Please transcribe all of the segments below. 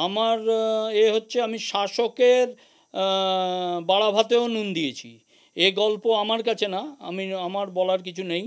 আমার হচ্ছে আমি শাসকের বাড়া ভাতেও নুন দিয়েছি। এ গল্প আমার কাছে না, আমার বলার কিছু নেই,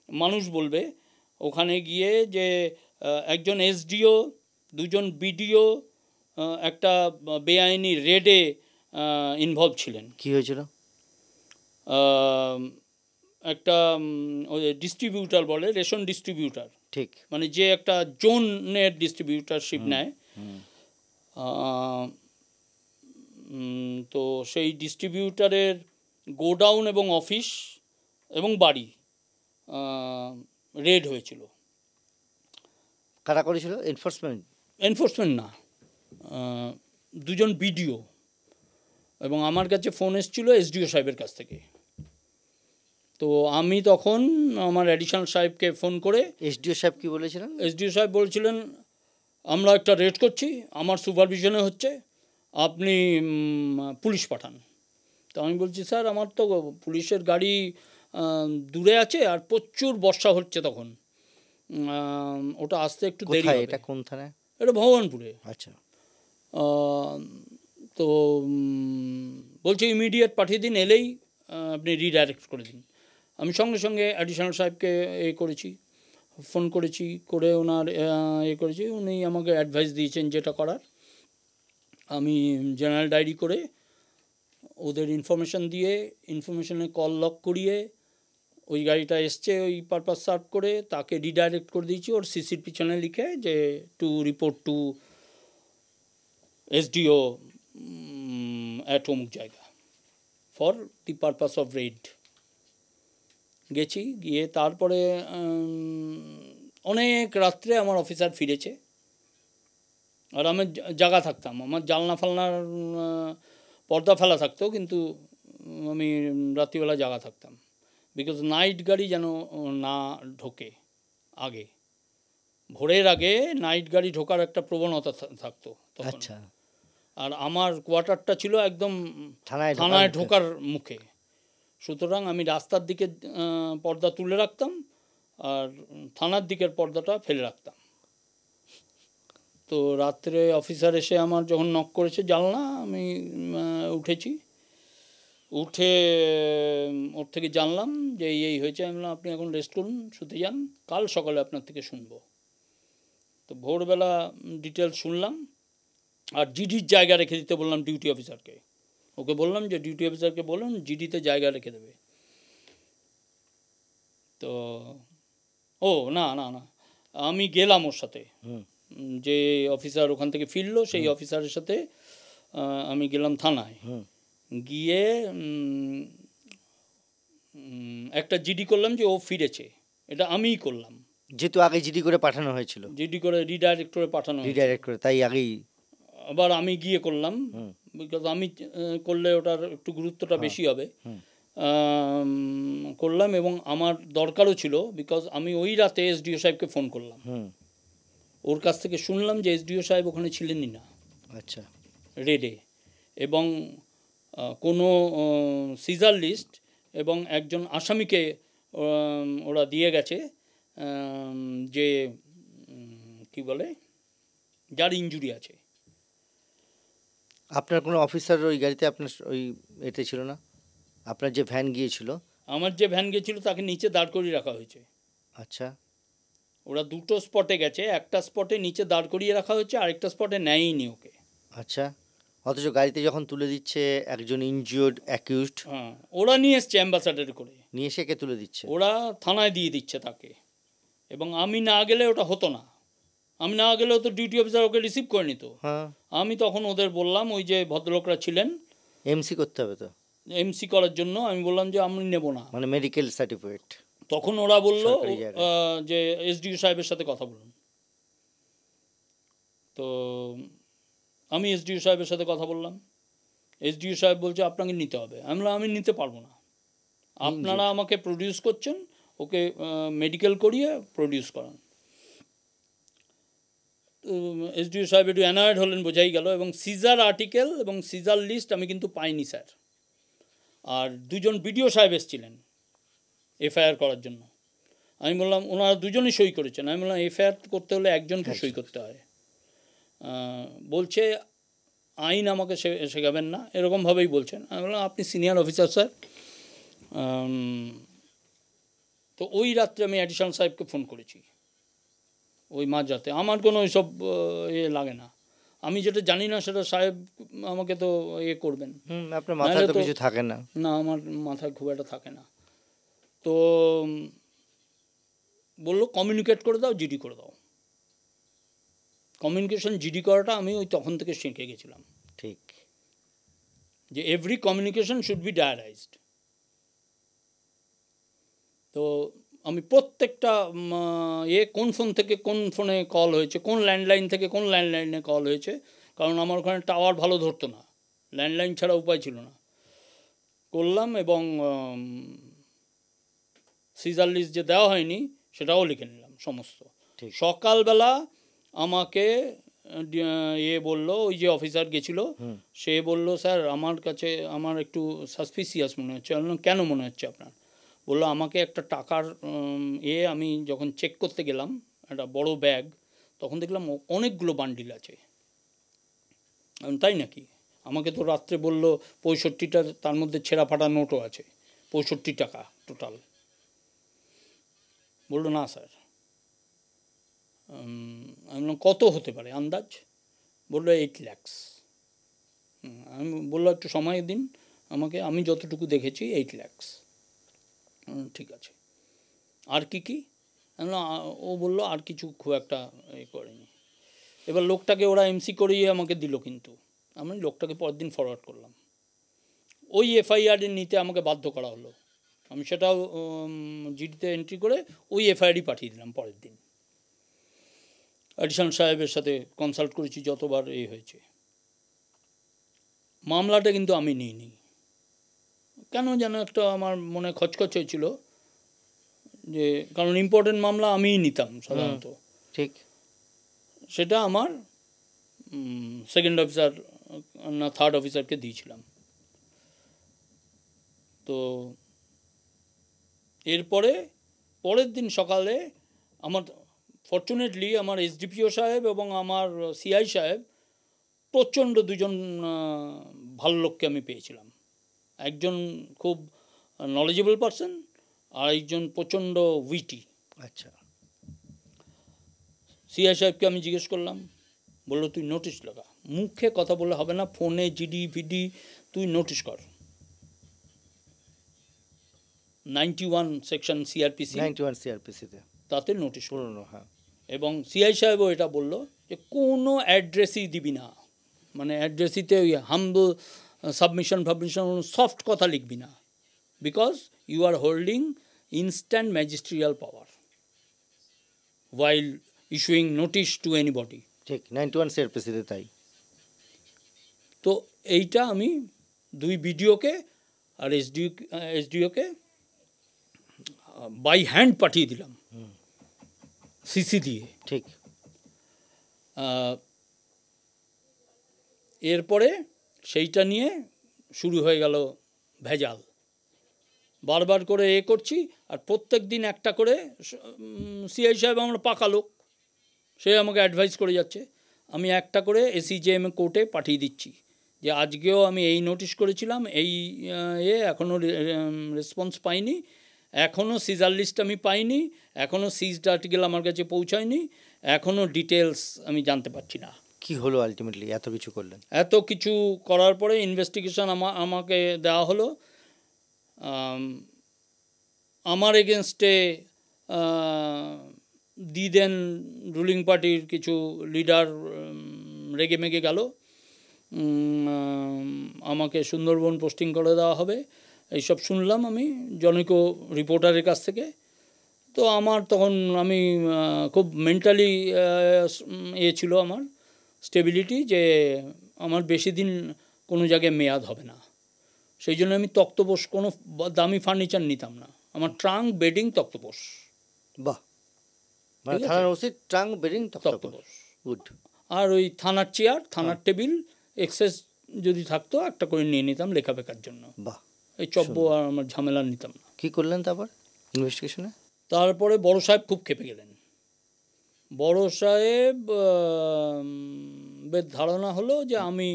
মানুষ বলবে। ওখানে গিয়ে যে একজন এসডিও, দুজন বিডিও একটা বেআইনি রেডে ইনভলভ ছিলেন। কী হয়েছিল? একটা ওই ডিস্ট্রিবিউটার বলে, রেশন ডিস্ট্রিবিউটার, ঠিক, মানে যে একটা জোনের ডিস্ট্রিবিউটারশিপ নেয়। তো সেই ডিস্ট্রিবিউটারের গোডাউন এবং অফিস এবং বাড়ি রেড হয়েছিল। কারা করেছিল? এনফোর্সমেন্ট না, দুজন বিডিও। এবং আমার কাছে ফোন এসেছিল এসডিও সাহেবের কাছ থেকে। তো আমি তখন আমার অ্যাডিশনাল সাহেবকে ফোন করে, এসডিও সাহেব কী বলেছিলেন? এসডিও সাহেব বলছিলেন আমরা একটা রেড করছি, আমার সুপারভিশনে হচ্ছে, আপনি পুলিশ পাঠান। তো আমি বলছি স্যার আমার তো পুলিশের গাড়ি দূরে আছে আর প্রচুর বর্ষা হচ্ছে তখন, ওটা আসতে একটু দেরি হবে। এটা কোন থানায়? এটা ভগবানপুরে। আচ্ছা। তো বলছে ইমিডিয়েট পাঠিয়ে দিন, এলেই আপনি রিডাইরেক্ট করে দিন। আমি সঙ্গে সঙ্গে অ্যাডিশনাল সাহেবকে করেছি, ফোন করেছি, করে ওনার করেছি। উনি আমাকে অ্যাডভাইস দিয়েছেন যেটা করার। আমি জেনারেল ডায়েরি করে ওদের ইনফরমেশান দিয়ে, ইনফরমেশানে কল লক করিয়ে ওই গাড়িটা এসছে ওই পারপাস সার্ভ করে, তাকে রিডাইরেক্ট করে দিয়েছি ওর সিসির পিছনে লিখে যে to report to SDO at অমুক জায়গা for the purpose of raid. গেছি, গিয়ে তারপরে অনেক রাত্রে আমার অফিসার ফিরেছে আর আমি জাগা থাকতাম। আমার জানলা ফালনার পর্দা ফেলা থাকতো, কিন্তু আমি রাত্রিবেলা জাগা থাকতাম, বিকজ নাইট গাড়ি যেন না ঢোকে। আগে ভোরের আগে নাইট গাড়ি ঢোকার একটা প্রবণতা থাকতো তখন। আচ্ছা। আর আমার কোয়ার্টারটা ছিল একদম থানায় ঢোকার মুখে, সুতরাং আমি রাস্তার দিকে পর্দা তুলে রাখতাম আর থানার দিকের পর্দাটা ফেলে রাখতাম। তো রাত্রে অফিসার এসে আমার যখন নক করেছে জানলা, আমি উঠেছি, উঠে ওর থেকে জানলাম যে এই হয়েছে। আমি বললাম আপনি এখন রেস্ট করুন, শুতে যান, কাল সকালে আপনার থেকে শুনবো। তো ভোরবেলা ডিটেলস শুনলাম আর জিডির জায়গা রেখে দিতে বললাম ডিউটি অফিসারকে। ওকে বললাম যে ডিউটি অফিসারকে বলুন জিডিতে জায়গা রেখে দেবে। তো না না না, আমি গেলাম ওর সাথে, যে অফিসার ওখান থেকে ফিরলো সেই অফিসারের সাথে আমি গেলাম থানায়। গিয়ে একটা জিডি করলাম যে ও ফিরেছে, এটা আমিই করলাম, যেহেতু আগে জিডি করে পাঠানো হয়েছিল, জিডি করে রিডাইরেক্ট করে পাঠানো, রিডাইরেক্ট করে, তাই আগেই আবার আমি গিয়ে করলাম, বিকজ আমি করলে ওটার একটু গুরুত্বটা বেশি হবে। করলাম এবং আমার দরকারও ছিল, বিকজ আমি ওই রাতে এসডিও সাহেবকে ফোন করলাম, ওর কাছ থেকে শুনলাম যে এসডিও সাহেব ওখানে ছিলেনই না। আচ্ছা। রেডে, এবং কোনো সিজার লিস্ট এবং একজন আসামিকে ওরা দিয়ে গেছে, যে কি বলে, যার ইনজুরি আছে। আপনার কোনো অফিসার ওই গাড়িতে, আপনার ওই এতে ছিল না? আপনার যে ভ্যান গিয়েছিল? আমার যে ভ্যান গিয়েছিল তাকে নিচে দাঁড় করিয়ে রাখা হয়েছে। আচ্ছা। ওরা দুটো স্পটে গেছে, একটা স্পটে নিচে দাঁড় করিয়ে রাখা হয়েছে, আরেকটা স্পটে নেয়নি ওকে। আচ্ছা। অথচ গাড়িতে যখন তুলে দিচ্ছে একজন ইনজিওর্ড অ্যাকিউজড, ওরা নিয়ে এসছে অ্যাম্বাসাডার করে, নিয়ে এসে কে তুলে দিচ্ছে? ওরা থানায় দিয়ে দিচ্ছে তাকে। এবং আমি না গেলে ওটা হতো না, আমি না গেলেও তো ডিউটি অফিসার ওকে রিসিভ করে নিত। আমি তখন ওদের বললাম, ওই যে ভদ্রলোকরা ছিলেন, এমসি করতে হবে, তো এমসি করার জন্য আমি বললাম যে আমি নেব না, মানে মেডিকেল সার্টিফিকেট। তখন ওরা বললো যে এসডিও সাহেবের সাথে কথা বলুন। তো আমি এসডিও সাহেবের সাথে কথা বললাম, এসডিও সাহেব বলছে আপনাকে নিতে হবে। আমি বললাম আমি নিতে পারবো না, আপনারা আমাকে প্রডিউস করছেন, ওকে মেডিকেল করিয়ে প্রডিউস করান। এসডিও সাহেব একটু অ্যানয়েড হলেন, বোঝাই গেল। এবং সিজার আর্টিকেল এবং সিজার লিস্ট আমি কিন্তু পাইনি স্যার। আর দুজন বিডিও সাহেব এসেছিলেন এফআইআর করার জন্য। আমি বললাম ওনারা দুজনই সই করেছেন। আমি বললাম এফআইআর করতে হলে একজনকে সই করতে হয়, বলছে আইন আমাকে শেখাবেন না, এরকমভাবেই বলছেন। আমি বললাম আপনি সিনিয়র অফিসার স্যার। তো ওই রাত্রে আমি অ্যাডিশনাল সাহেবকে ফোন করেছি, ওই মাঝরাতে। আমার কোনো ওইসব লাগে না, আমি যেটা জানি না সেটা সাহেব আমাকে তো করবেন। আপনার মাথায় তো কিছু থাকে না। না, আমার মাথায় খুব একটা থাকে না। তো বললো কমিউনিকেট করে দাও, জিডি করে দাও। কমিউনিকেশন জিডি করাটা আমি ওই তখন থেকে শিখে গেছিলাম, ঠিক, যে এভরি কমিউনিকেশন শুড বি ডায়ারাইজড। তো আমি প্রত্যেকটা কোন ফোন থেকে কোন ফোনে কল হয়েছে, কোন ল্যান্ডলাইন থেকে কোন ল্যান্ডলাইনে কল হয়েছে, কারণ আমার ওখানে টাওয়ার ভালো ধরতো না, ল্যান্ডলাইন ছাড়া উপায় ছিল না, করলাম। এবং সিজার লিস্ট যে দেওয়া হয়নি সেটাও লিখে নিলাম সমস্ত। সকালবেলা আমাকে বললো, ওই যে অফিসার গেছিলো সে বললো স্যার আমার কাছে আমার একটু সাসপিসিয়াস মনে হচ্ছে। কেন মনে হচ্ছে আপনার? বললো আমাকে একটা টাকার আমি যখন চেক করতে গেলাম একটা বড় ব্যাগ, তখন দেখলাম অনেকগুলো বান্ডিল আছে। তাই নাকি? আমাকে তো রাত্রে বললো 65টা, তার মধ্যে ছেঁড়া ফাটা নোটও আছে, 65 টাকা টোটাল। বললো না স্যার। আমি বললাম কত হতে পারে আন্দাজ? বললো 8 লাখ। আমি বললো একটু সময় দিন আমাকে, আমি যতটুকু দেখেছি 8 লাখ। ঠিক আছে, আর কি কি? ও বললো আর কিছু খুব একটা করেনি। এবার লোকটাকে ওরা এমসি করিয়ে আমাকে দিল, কিন্তু আমি লোকটাকে পরের দিন ফরওয়ার্ড করলাম। ওই এফআইআর নিতে আমাকে বাধ্য করা হলো। আমি সেটাও জিডিতে এন্ট্রি করে ওই এফআইআরই পাঠিয়ে দিলাম পরের দিন। অ্যাডিশনাল সাহেবের সাথে কনসাল্ট করেছি যতবার হয়েছে। মামলাটা কিন্তু আমি নিইনি, কেন যেন একটা আমার মনে খচখচ হয়েছিল, যে কারণ ইম্পর্টেন্ট মামলা আমিই নিতাম সাধারণত। ঠিক, সেটা আমার সেকেন্ড অফিসার না থার্ড অফিসারকে দিয়েছিলাম। তো এরপরে পরের দিন সকালে আমার ফর্চুনেটলি আমার এসডিপিও সাহেব এবং আমার সিআই সাহেব প্রচণ্ড দুজন ভালো লোককে আমি পেয়েছিলাম। একজন খুব নলেজেবল পারসন আর একজন প্রচণ্ড উইটি। আচ্ছা, সিআই সাহেবকে আমি জিজ্ঞেস করলাম, বললো তুই নোটিশ লাগা, মুখে কথা বললে হবে না, ফোনে জিডি ভিডি তুই নোটিশ কর। 91 সেকশন সিআরপিসি, 91 সিআরপিসিতে তাতে নোটিশ পুরনো। হ্যাঁ, এবং সিআই সাহেবও এটা বললো যে কোনো অ্যাড্রেসই দিবি না, মানে অ্যাড্রেসিতে ওই হাম্বল সাবমিশন সফট কথা লিখবি না, because you are holding instant magisterial power while issuing notice to anybody. ঠিক, 91 সিআরপিসিতে তাই। তো এইটা আমি দুই বিডিওকে আর এসডিওকে বাই হ্যান্ড পাঠিয়ে দিলাম সিসি দিয়ে। ঠিক, এরপরে সেইটা নিয়ে শুরু হয়ে গেল ভেজাল। বারবার করে করছি, আর প্রত্যেক দিন একটা করে সিআই সাহেব আমার পাকা লোক, সে আমাকে অ্যাডভাইস করে যাচ্ছে। আমি একটা করে এসিজেএম কোর্টে পাঠিয়ে দিচ্ছি যে আজকেও আমি এই নোটিশ করেছিলাম, এই এখনও রেসপন্স পাইনি, এখনও সিজার লিস্ট আমি পাইনি, এখনও সিজড আর্টিকেল আমার কাছে পৌঁছায়নি, এখনও ডিটেলস আমি জানতে পারছি না। কি হলো আলটিমেটলি? এত কিছু করলেন, এত কিছু করার পরে ইনভেস্টিগেশন আমাকে দেওয়া হলো। আমার এগেনস্টে দেন রুলিং পার্টির কিছু লিডার রেগে মেগে গেল, আমাকে সুন্দরবন পোস্টিং করে দেওয়া হবে, এইসব শুনলাম আমি জনৈক রিপোর্টারের কাছ থেকে। তো আমার তখন আমি খুব মেন্টালি ছিল আমার স্টেবিলিটি, যে আমার বেশি দিন কোনো জায়গায় মেয়াদ হবে না, সেই জন্য আমি তক্তপোষ, কোনো দামি ফার্নিচার নিতাম না, আমার ট্রাঙ্ক বেডিং তক্তপোষ। বাহ, মানে থানার ওসি ট্রাঙ্ক বেডিং তক্তপোষ, গুড। আর ওই থানার চেয়ার, থানার টেবিল এক্সেস যদি থাকতো একটা করে নিয়ে নিতাম লেখাপেখার জন্য। বাহ, এই চব্য আর আমার ঝামেলা নিতাম না। কী করলেন তারপর ইনভেস্টিগেশনে? তারপরে বড় সাহেব খুব খেপে গেলেন। বড় সাহেব ধারণা হলো যে আমি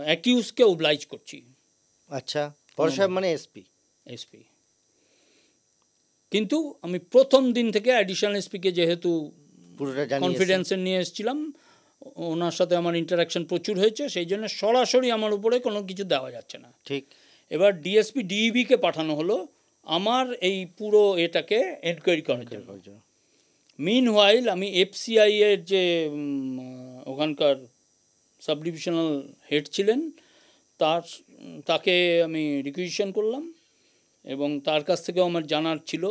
অ্যাকিউজকে ওবলাইজ করছি। আচ্ছা, বড় সাহেব মানে এসপি? এসপি। কিন্তু আমি প্রথম দিন থেকে অ্যাডিশনাল এসপিকে যেহেতু পুরোটা জানিয়ে কনফিডেন্সে নিয়ে এসেছিলাম, ওনার সাথে আমার ইন্টারাকশন প্রচুর হয়েছে, সেই জন্য সরাসরি আমার উপরে কোনো কিছু দেওয়া যাচ্ছে না। ঠিক। এবার ডিএসপি ডিইবিকে পাঠানো হলো আমার এই পুরো এটাকে এনকোয়ারি করার জন্য। মিনওয়াইল আমি এফসিআই এর যে ওখানকার সাব ডিভিশনাল হেড ছিলেন তাকে আমি রিকুইজিশন করলাম, এবং তার কাছ থেকেও আমার জানার ছিল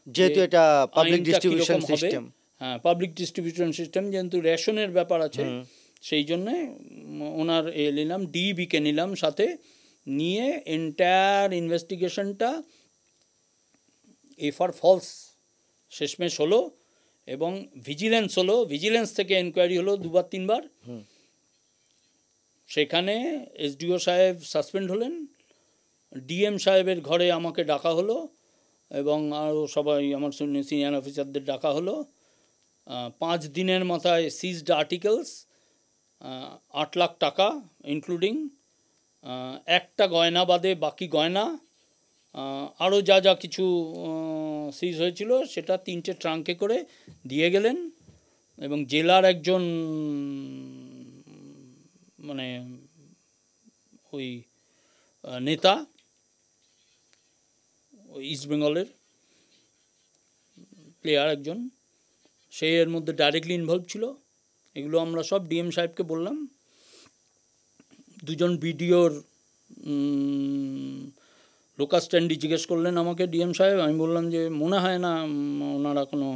যেহেতু এটা পাবলিক ডিস্ট্রিবিউশন সিস্টেম। হ্যাঁ, পাবলিক ডিস্ট্রিবিউশন সিস্টেম, যেহেতু রেশনের ব্যাপার আছে, সেই জন্যে ওনার নিলাম, ডিইবিকে নিলাম সাথে নিয়ে এন্টায়ার ইনভেস্টিগেশনটা এফআর ফলস শেষমেশ হলো, এবং ভিজিলেন্স হলো, ভিজিলেন্স থেকে এনকোয়ারি হলো 2-3 বার। সেখানে এসডিও সাহেব সাসপেন্ড হলেন, ডিএম সাহেবের ঘরে আমাকে ডাকা হলো, এবং আরও সবাই আমার সিনিয়র অফিসারদের ডাকা হলো। 5 দিনের মাথায় সিজড আর্টিকেলস 8 লাখ টাকা ইনক্লুডিং একটা গয়না বাদে বাকি গয়না, আরও যা যা কিছু সিজ হয়েছিল সেটা 3টে ট্রাঙ্কে করে দিয়ে গেলেন। এবং জেলার একজন মানে ওই নেতা, ওই ইস্ট বেঙ্গলের প্লেয়ার একজন, সে এর মধ্যে ডাইরেক্টলি ইনভলভ ছিল। এগুলো আমরা সব ডিএম সাহেবকে বললাম। 2জন বিডিওর লোকাল স্ট্যান্ডি জিজ্ঞেস করলেন আমাকে ডিএম সাহেব, আমি বললাম যে মনে হয় না ওনারা কোনো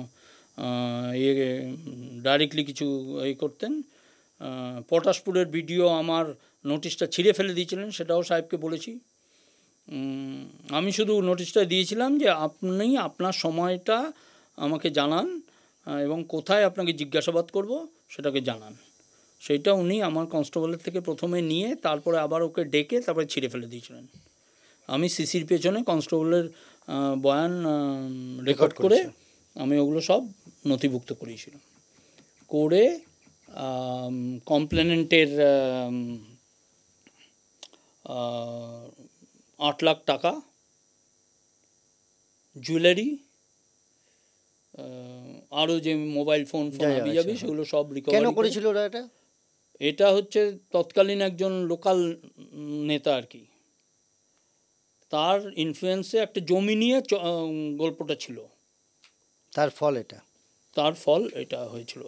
ডাইরেক্টলি কিছু করতেন। পটাশপুরের বিডিও আমার নোটিশটা ছিঁড়ে ফেলে দিয়েছিলেন, সেটাও সাহেবকে বলেছি। আমি শুধু নোটিশটা দিয়েছিলাম যে আপনি আপনার সময়টা আমাকে জানান, এবং কোথায় আপনাকে জিজ্ঞাসাবাদ করব সেটাকে জানান। সেইটা উনি আমার কনস্টেবলের থেকে প্রথমে নিয়ে তারপরে আবার ওকে ডেকে তারপরে ছিঁড়ে ফেলে দিয়েছিলেন। আমি সিসির পেছনে কনস্টেবলের বয়ান রেকর্ড করে আমি ওগুলো সব নথিভুক্ত করেছিলাম। করে কমপ্লেনেন্টের 8 লাখ টাকা, জুয়েলারি, আরও যে মোবাইল ফোন হাবি যাবে সেগুলো সব রিকভারি। কেন করেছিল ওরা এটা? এটা হচ্ছে তৎকালীন একজন লোকাল নেতা আর কি, তার ইনফ্লুয়েন্সে একটা জমি নিয়ে গল্পটা ছিল, তার ফল এটা হয়েছিল।